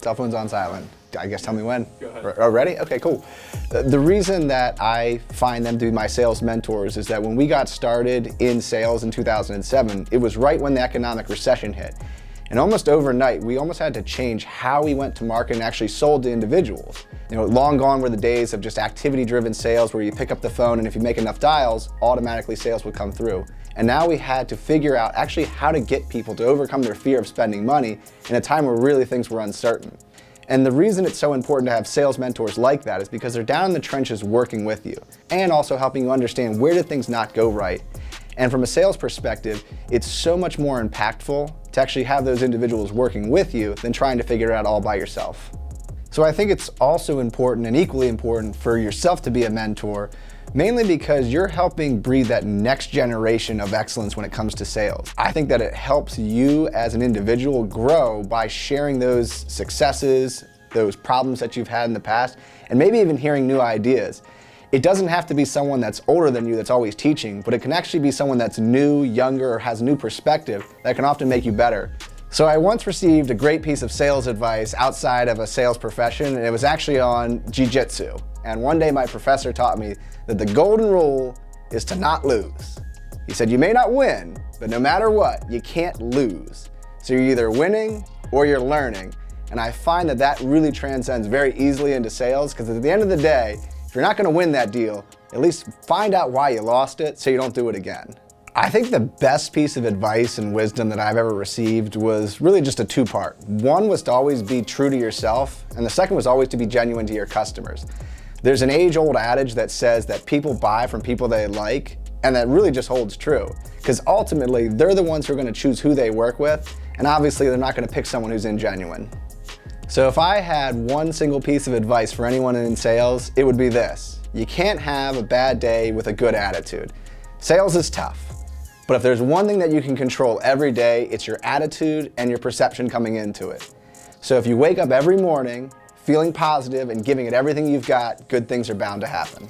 Cell phone's on silent. I guess tell me when. Go ahead. Oh, ready? Okay, cool. The reason that I find them to be my sales mentors is that when we got started in sales in 2007, it was right when the economic recession hit. And almost overnight, we almost had to change how we went to market and actually sold to individuals. You know, long gone were the days of just activity-driven sales where you pick up the phone and if you make enough dials, automatically sales would come through. And now we had to figure out actually how to get people to overcome their fear of spending money in a time where really things were uncertain. And the reason it's so important to have sales mentors like that is because they're down in the trenches working with you and also helping you understand where did things not go right. And from a sales perspective, it's so much more impactful to actually have those individuals working with you than trying to figure it out all by yourself. So I think it's also important and equally important for yourself to be a mentor, mainly because you're helping breed that next generation of excellence when it comes to sales. I think that it helps you as an individual grow by sharing those successes, those problems that you've had in the past, and maybe even hearing new ideas. It doesn't have to be someone that's older than you that's always teaching, but it can actually be someone that's new, younger, or has a new perspective that can often make you better. So I once received a great piece of sales advice outside of a sales profession, and it was actually on jiu-jitsu. And one day my professor taught me that the golden rule is to not lose. He said, you may not win, but no matter what, you can't lose. So you're either winning or you're learning. And I find that that really transcends very easily into sales, because at the end of the day, if you're not gonna win that deal, at least find out why you lost it so you don't do it again. I think the best piece of advice and wisdom that I've ever received was really just a two-part. One was to always be true to yourself, and the second was always to be genuine to your customers. There's an age-old adage that says that people buy from people they like, and that really just holds true. Because ultimately, they're the ones who are gonna choose who they work with, and obviously they're not gonna pick someone who's ingenuine. So if I had one single piece of advice for anyone in sales, it would be this. You can't have a bad day with a good attitude. Sales is tough, but if there's one thing that you can control every day, it's your attitude and your perception coming into it. So if you wake up every morning feeling positive and giving it everything you've got, good things are bound to happen.